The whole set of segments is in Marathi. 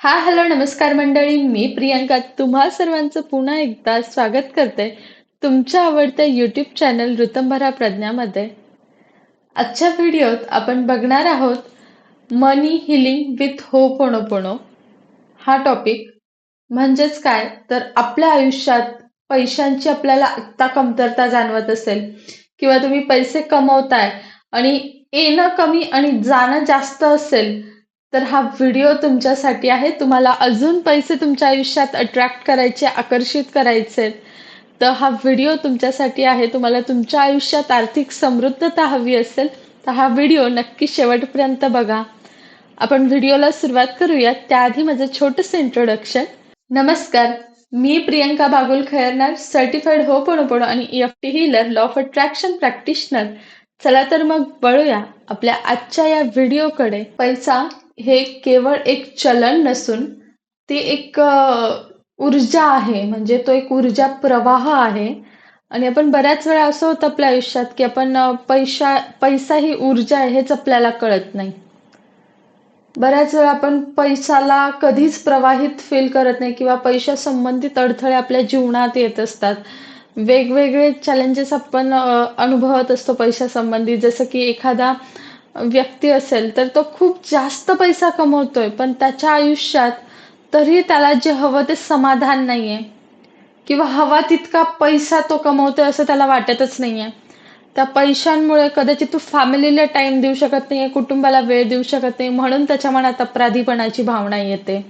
हॅलो, नमस्कार मंडळी. मी प्रियंका तुम्हा सर्वांचं पुन्हा एकदा स्वागत करते तुमच्या आवडत्या यूट्यूब चॅनल ऋतंभरा प्रज्ञामध्ये. आजच्या व्हिडिओत आपण बघणार आहोत मनी हिलिंग विथ होपोनोपोनो हा टॉपिक. म्हणजेच काय तर आपल्या आयुष्यात पैशांची आपल्याला आत्ता कमतरता जाणवत असेल किंवा तुम्ही पैसे कमवताय आणि येणं कमी आणि जाणं जास्त असेल तर हा व्हिडिओ तुमच्यासाठी आहे. तुम्हाला अजून पैसे तुमच्या आयुष्यात अट्रॅक्ट करायचे, आकर्षित करायचे तर हा व्हिडिओ तुमच्यासाठी आहे. तुम्हाला तुमच्या आयुष्यात आर्थिक समृद्धता हवी असेल तर हा व्हिडिओ नक्की शेवटपर्यंत बघा. आपण व्हिडिओला सुरुवात करूया त्याआधी माझं छोटंसं इंट्रोडक्शन. नमस्कार, मी प्रियंका बागुल खैरनार, सर्टिफाईड होपोनोपोनो आणि EFT healer, law of attraction practitioner. चला तर मग वळूया आपल्या आजच्या या व्हिडिओकडे. पैसा हे केवळ एक चलन नसून ते एक ऊर्जा आहे. म्हणजे तो एक ऊर्जा प्रवाह आहे. आणि आपण बऱ्याच वेळा असं होतं आपल्या आयुष्यात की आपण पैसा ही ऊर्जा आहे हेच आपल्याला कळत नाही. बऱ्याच वेळा आपण पैशाला कधीच प्रवाहित फील करत नाही किंवा पैशा संबंधित अडथळे आपल्या जीवनात येत असतात. वेगवेगळे चॅलेंजेस आपण अनुभवत असतो पैशासंबंधी. जसं की एखादा व्यक्ती असेल तर तो खूप जास्त पैसा कमवतोय पण त्याच्या आयुष्यात तरी त्याला जे हवं ते समाधान नाहीये किंवा हवा तितका पैसा तो कमवतोय असं त्याला वाटतच नाहीये. त्या पैशांमुळे कदाचित तो फॅमिलीला टाइम देऊ शकत नाहीये, कुटुंबाला वेळ देऊ शकत नाही, म्हणून त्याच्या मनात अपराधीपणाची भावना येते.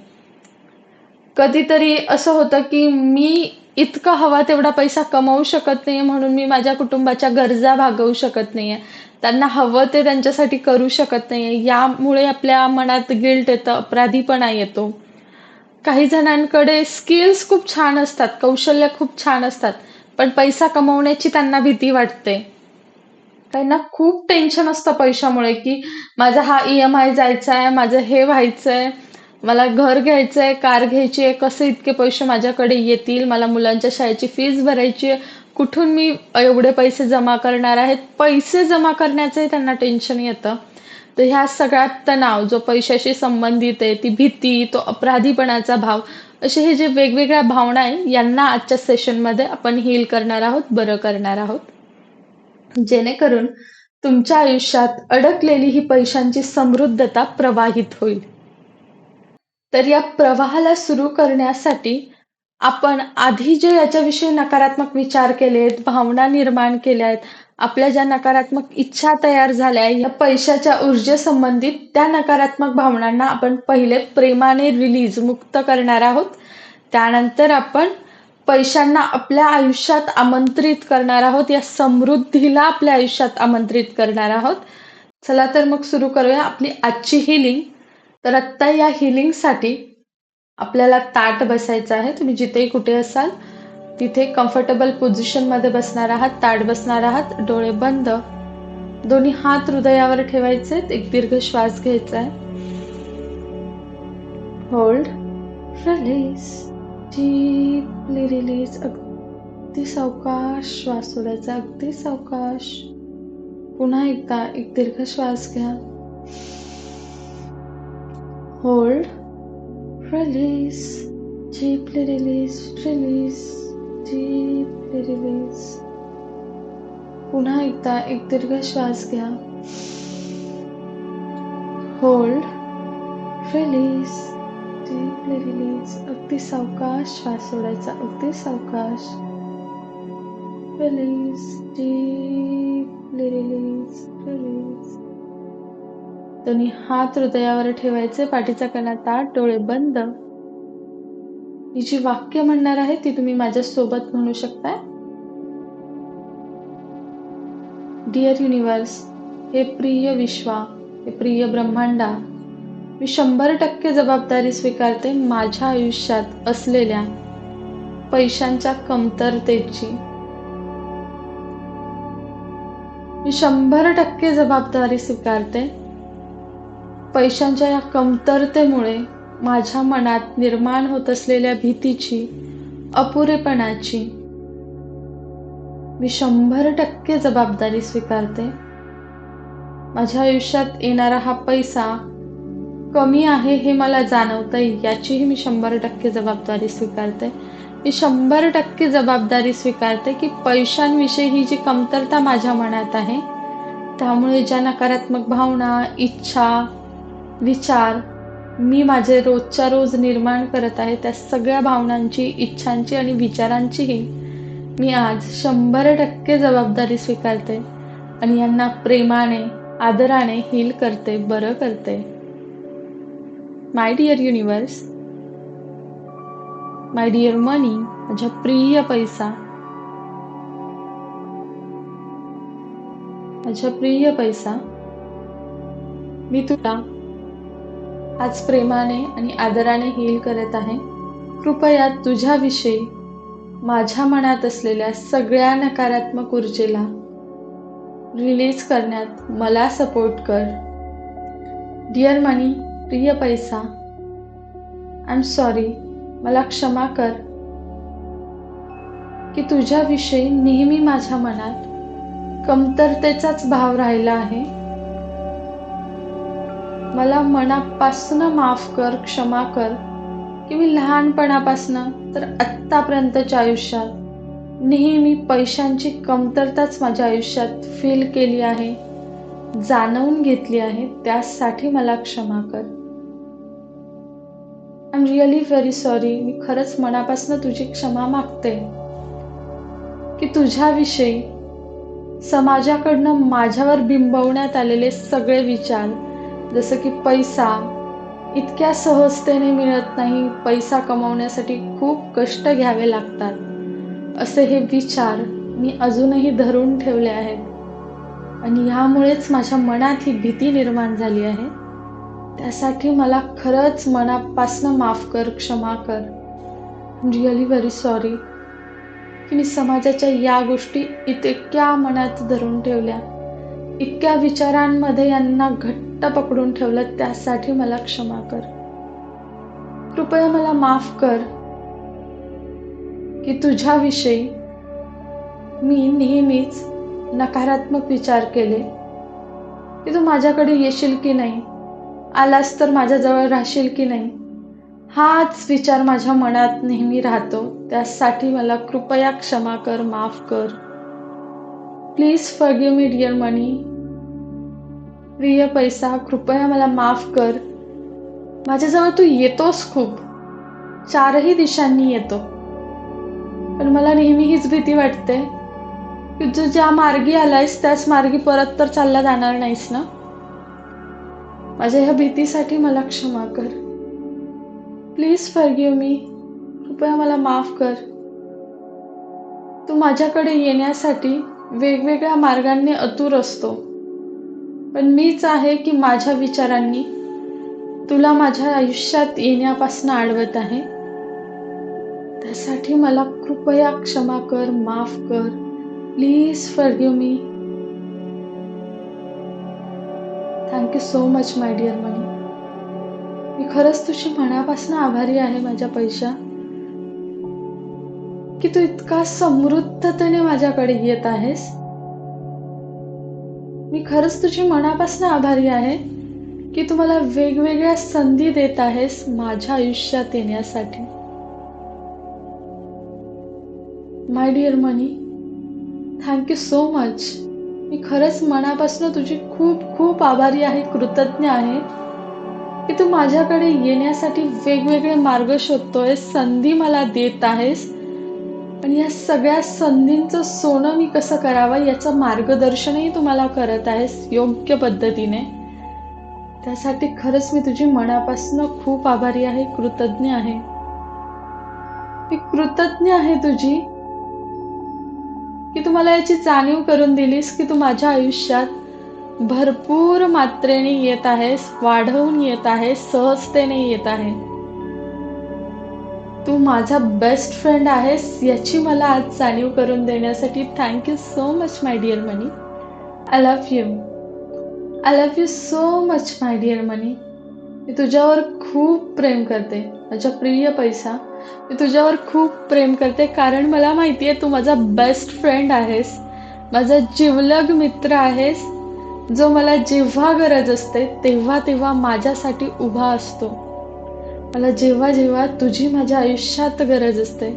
कधीतरी असं होतं की मी इतका हवा तेवढा पैसा कमवू शकत नाहीये म्हणून मी माझ्या कुटुंबाच्या गरजा भागवू शकत नाहीये, त्यांना हवं ते त्यांच्यासाठी करू शकत नाहीये. यामुळे आपल्या मनात गिल्ट येतं, अपराधीपणा येतो. काही जणांकडे स्किल्स खूप छान असतात, कौशल्य खूप छान असतात, पण पैसा कमवण्याची त्यांना भीती वाटते. त्यांना खूप टेन्शन असतं पैशामुळे की माझा हा EMI जायचा आहे, माझं हे व्हायचंय, मला घर घ्यायचंय, कार घ्यायची आहे, कसे इतके पैसे माझ्याकडे येतील, मला मुलांच्या शाळेची फीस भरायची आहे, कुठून मी एवढे पैसे जमा करणार आहेत. पैसे जमा करण्याचंही त्यांना टेन्शन येतं. तर ह्या सगळ्यात तणाव जो पैशाशी संबंधित आहे, ती भीती, तो अपराधीपणाचा भाव, असे हे जे वेगवेगळ्या भावना आहे यांना आजच्या सेशनमध्ये आपण हील करणार आहोत, बरं करणार आहोत. जेणेकरून तुमच्या आयुष्यात अडकलेली ही पैशांची समृद्धता प्रवाहित होईल. तर या प्रवाहाला सुरू करण्यासाठी आपण आधी जे याच्याविषयी नकारात्मक विचार केलेत, भावना निर्माण केल्या आहेत, आपल्या ज्या नकारात्मक इच्छा तयार झाल्या या पैशाच्या ऊर्जेसंबंधित, त्या नकारात्मक भावनांना आपण पहिले प्रेमाने मुक्त करणार आहोत. त्यानंतर आपण पैशांना आपल्या आयुष्यात आमंत्रित करणार आहोत, या समृद्धीला आपल्या आयुष्यात आमंत्रित करणार आहोत. चला तर मग सुरू करूया आपली आजची हिलिंग. तर आत्ता या हिलिंगसाठी आपल्याला ताठ बसायचं आहे. तुम्ही जिथेही कुठे असाल तिथे कम्फर्टेबल पोझिशनमध्ये बसणार आहात, ताठ बसणार आहात, डोळे बंद, दोन्ही हात हृदयावर ठेवायचे, एक दीर्घ श्वास घ्यायचा आहे. Hold, release, deeply release. अगदी सावकाश श्वास सोडायचा, अगदी सावकाश. पुन्हा एकदा एक दीर्घ श्वास घ्या. Hold, release, deeply release, release, deeply release. पुन्हा एकदा एक दीर्घ श्वास घ्या. Hold, release, deeply release. अगदी सावकाश श्वास सोडायचा, अगदी सावकाश. Release, deeply release, release. दोन्ही हात हृदयावर ठेवायचे, पाठीचा कणा ताठ, डोळे बंद. ही जी वाक्य म्हणणार आहे ती तुम्ही माझ्या सोबत म्हणू शकताय. डिअर युनिवर्स, हे प्रिय विश्वा, हे प्रिय ब्रह्मांडा, मी 100% जबाबदारी स्वीकारते माझ्या आयुष्यात असलेल्या पैशांच्या कमतरतेची. मी 100% जबाबदारी स्वीकारते पैशांच्या या कमतरतेमुळे माझ्या मनात निर्माण होत असलेल्या भीतीची, अपुरेपणाची. मी 100% जबाबदारी स्वीकारते. माझ्या आयुष्यात येणारा हा पैसा कमी आहे हे मला जाणवतंय, याचीही मी 100% जबाबदारी स्वीकारते. मी 100% जबाबदारी स्वीकारते की पैशांविषयी ही जी कमतरता माझ्या मनात आहे, त्यामुळे ज्या नकारात्मक भावना, इच्छा, विचार मी माझे रोजच्या रोज निर्माण करत आहे, त्या सगळ्या भावनांची, इच्छांची आणि विचारांचीही मी आज 100% जबाबदारी स्वीकारते आणि यांना प्रेमाने, आदराने हील करते, बरं करते. My dear universe, my dear money, माझा प्रिय पैसा, माझा प्रिय पैसा, मी तुला आज प्रेमाने आणि आदराने हील करत आहे. कृपया तुझ्याविषयी माझ्या मनात असलेल्या सगळ्या नकारात्मक ऊर्जेला रिलीज करण्यात मला सपोर्ट कर. डिअर मनी, प्रिय पैसा, आय एम सॉरी, मला क्षमा कर की तुझ्याविषयी नेहमी माझ्या मनात कमतरतेचाच भाव राहिला आहे. मला मनापासून माफ कर, क्षमा कर की मी लहानपणापासून तर आत्तापर्यंतच्या आयुष्यात नेहमी पैशांची कमतरताच माझ्या आयुष्यात फील केली आहे, जाणवून घेतली आहे. त्यासाठी मला क्षमा कर. I am really very sorry. मी खरंच मनापासून तुझी क्षमा मागते की तुझ्याविषयी समाजाकडनं माझ्यावर बिंबवण्यात आलेले सगळे विचार, जसं की पैसा इतक्या सहजतेने मिळत नाही, पैसा कमवण्यासाठी खूप कष्ट घ्यावे लागतात, असे हे विचार मी अजूनही धरून ठेवले आहेत आणि ह्यामुळेच माझ्या मनात ही भीती निर्माण झाली आहे. त्यासाठी मला खरंच मनापासून माफ कर, क्षमा कर. रिअली व्हेरी सॉरी की मी समाजाच्या या गोष्टी इतक्या मनात धरून ठेवल्या, इतक्या विचारांमध्ये यांना घट्ट पकडून ठेवलं. त्यासाठी मला क्षमा कर. कृपया मला माफ कर की तुझ्याविषयी मी नेहमीच नकारात्मक विचार केले की तू माझ्याकडे येशील की नाही, आलास तर माझ्याजवळ राहशील की नाही, हाच विचार माझ्या मनात नेहमी राहतो. त्यासाठी मला कृपया क्षमा कर, माफ कर. प्लीज फॉरगिव्ह मी डिअर मनी, प्रिय पैसा, कृपया मला माफ कर. माझ्याजवळ तू येतोस खूप, चारही दिशांनी येतो, पण मला नेहमी हीच भीती वाटते की तू ज्या मार्गी आलायस त्याच मार्गी परत तर चालला जाणार नाहीस ना. माझ्या ह्या भीतीसाठी मला क्षमा कर. प्लीज फॉरगिव्ह मी, कृपया मला माफ कर. तू माझ्याकडे येण्यासाठी वेगवेगळ्या मार्गांनी आतुर असतो, पण मीच आहे की माझ्या विचारांनी तुला माझ्या आयुष्यात येण्यापासून अडवत आहे. त्यासाठी मला कृपया क्षमा कर, माफ कर. Please forgive me. Thank you so much my dear money. मी खरंच तुझी मनापासून आभारी आहे माझ्या पैशा, की तू इतका समृद्धतेने माझ्याकडे येत आहेस. मी खरंच तुझी मनापासून आभारी आहे की तू मला वेगवेगळ्या संधी देत आहेस माझ्या आयुष्यात येण्यासाठी. My dear money, thank you so much. मी खरंच मनापासून तुझी खूप खूप आभारी आहे, कृतज्ञ आहे की तू माझ्याकडे येण्यासाठी वेगवेगळे मार्ग शोधतोयस, संधी मला देत आहेस आणि या सगळ्या संधींचं सोनं मी कसं करावं याचं मार्गदर्शनही तू मला करत आहेस योग्य पद्धतीने. त्यासाठी खरंच मी तुझी मनापासून खूप आभारी आहे, कृतज्ञ आहे. मी कृतज्ञ आहे तुझी की तू मला याची जाणीव करून दिलीस की तू माझ्या आयुष्यात भरपूर मात्रेने येत आहेस, वाढवून येत आहेस, सहजतेने येत आहे. तू माझा बेस्ट फ्रेंड आहेस याची मला आज जाणीव करून देण्यासाठी thank you so much my dear money. I love you. I love you so much my dear money. मी तुझ्यावर खूप प्रेम करते माझा प्रिय पैसा. मी तुझ्यावर खूप प्रेम करते कारण मला माहिती आहे तू माझा बेस्ट फ्रेंड आहेस, माझा जिवलग मित्र आहेस, जो मला जेव्हा गरज असते तेव्हा तेव्हा माझ्यासाठी उभा असतो. मला जेव्हा जेव्हा तुझी माझ्या आयुष्यात गरज असते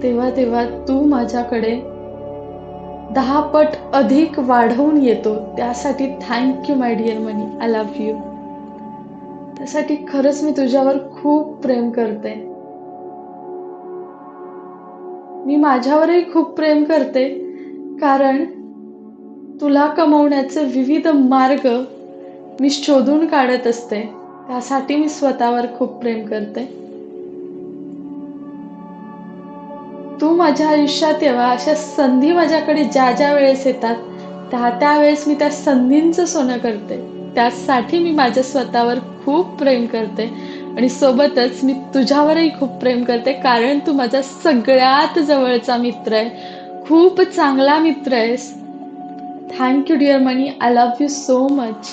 तेव्हा तेव्हा तू माझ्याकडे 10 पट अधिक वाढवून येतो. त्यासाठी thank you my dear money. I love you. त्यासाठी खरंच मी तुझ्यावर खूप प्रेम करते. मी माझ्यावरही खूप प्रेम करते, कारण तुला कमवण्याचे विविध मार्ग मी शोधून काढत असते. त्यासाठी मी स्वतःवर खूप प्रेम करते. तू माझ्या आयुष्यात येवा अशा संधी माझ्याकडे ज्या ज्या वेळेस येतात त्यावेळेस मी त्या संधींचं सोनं करते. त्यासाठी मी माझ्या स्वतःवर खूप प्रेम करते आणि सोबतच मी तुझ्यावरही खूप प्रेम करते, कारण तू माझा सगळ्यात जवळचा मित्र आहे. खूप चांगला मित्र आहेस. Thank you dear money. I love you so much.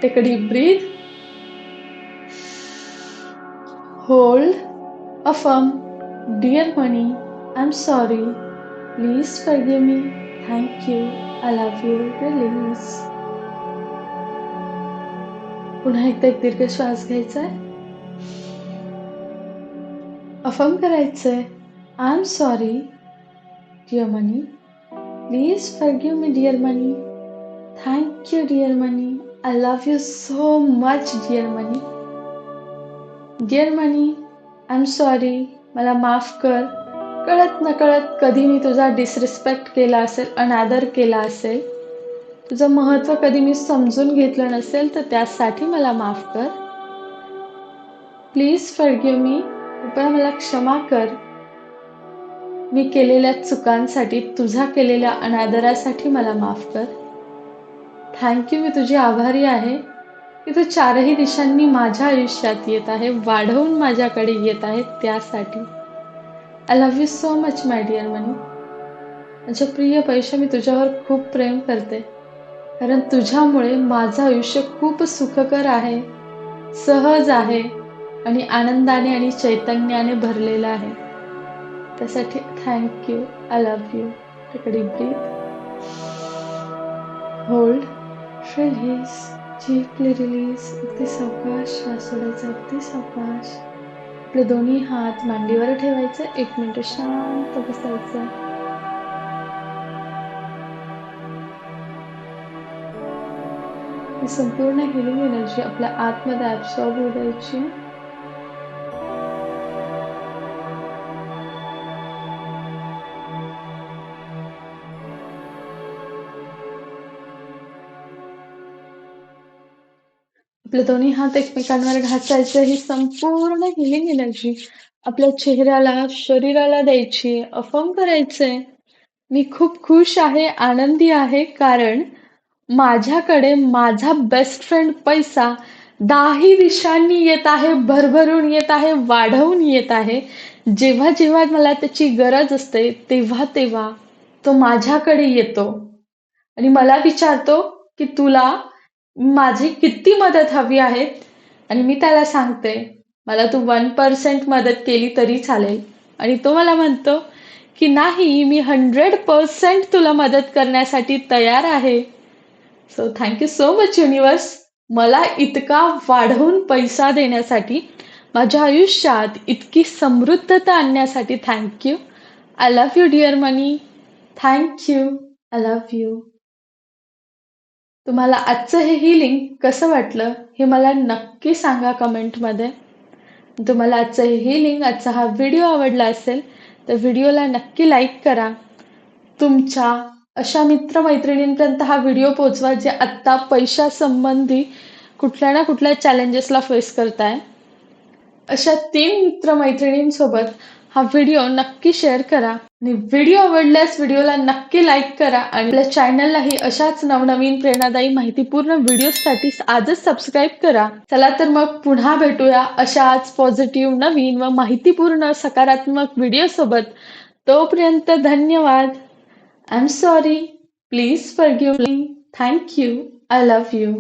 Take a deep breath. Hold. Affirm. Dear money, I'm sorry. Please forgive me. Thank you. I love you. Release. पुन्हा एकदा एक दीर्घ श्वास घ्यायचा आहे. अफर्म करायचंय. I'm sorry, dear money. Please forgive me, dear money. Thank you, dear money. I love you so much, dear money. Dear money, I'm sorry. मला माफ कर. कळत नकळत कधी मी तुझा डिसरिस्पेक्ट केला असेल, अनादर केला असेल, तुझं महत्त्व कधी मी समजून घेतलं नसेल, तर त्यासाठी मला माफ कर. प्लीज फॉरगिव्ह मी. कृपया मला क्षमा कर. मी केलेल्या चुकांसाठी, तुझा केलेल्या अनादरासाठी मला माफ कर. थँक्यू. मी तुझी आभारी आहे की तू चारही दिशांनी माझ्या आयुष्यात येत आहे, वाढवून माझ्याकडे येत आहे. त्यासाठी I love you so much my dear money. माझ्या प्रिय पैशा, मी तुझ्यावर खूप प्रेम करते, कारण तुझ्यामुळे माझं आयुष्य खूप सुखकर आहे, सहज आहे आणि आनंदाने आणि चैतन्याने भरलेलं आहे. त्यासाठी thank you. I love you. Take a deep breath. Hold. Release. Deeply release. अगदी सावकाश श्वास सोडायचा. अगदी सावकाश. आपले दोन्ही हात मांडीवर ठेवायचे. 1 मिनिट शांत बसायचं. ही संपूर्ण हिलिंग एनर्जी आपल्या आतमध्ये ॲब्सॉर्ब होऊ द्यायची. आपले दोन्ही हात एकमेकांवर घासायचे. ही संपूर्ण हिलिंग एनर्जी आपल्या चेहऱ्याला, शरीराला द्यायची. अफर्म करायचंय. मी खूप खुश आहे, आनंदी आहे, कारण माझ्याकडे माझा बेस्ट फ्रेंड पैसा 10ही दिशांनी येत आहे, भरभरून येत आहे, वाढवून येत आहे. जेव्हा जेव्हा मला त्याची गरज असते तेव्हा तेव्हा तो माझ्याकडे येतो आणि मला विचारतो की तुला माझी किती मदत हवी आहे, आणि मी त्याला सांगते मला तू 1% मदत केली तरी चालेल, आणि तो मला म्हणतो की नाही, मी 100% तुला मदत करण्यासाठी तयार आहे. So thank you so much universe, मला इतका वाढवून पैसा देण्यासाठी, माझ्या आयुष्यात इतकी समृद्धता आणण्यासाठी thank you. I love you dear money. Thank you. I love you. तुम्हाला आजचं हे हिलिंग कसं वाटलं हे मला नक्की सांगा कमेंटमध्ये. तुम्हाला आजचं हे हिलिंग, आजचा हा व्हिडिओ आवडला असेल तर व्हिडिओला नक्की लाईक करा. तुमच्या अशा मित्रमैत्रिणींपर्यंत हा व्हिडिओ पोहोचवा जे आत्ता पैशासंबंधी कुठल्या ना कुठल्या चॅलेंजेसला फेस करताय. अशा 3 मित्रमैत्रिणींसोबत हा व्हिडिओ नक्की शेअर करा आणि व्हिडिओ आवडल्यास व्हिडिओला नक्की लाईक करा आणि आपल्या चॅनललाही अशाच नवनवीन प्रेरणादायी माहितीपूर्ण व्हिडिओसाठी आजच सबस्क्राईब करा. चला तर मग पुन्हा भेटूया अशाच पॉझिटिव्ह, नवीन व माहितीपूर्ण सकारात्मक व्हिडिओ सोबत. तोपर्यंत धन्यवाद. I am sorry. Please forgive me. Thank you. I love you.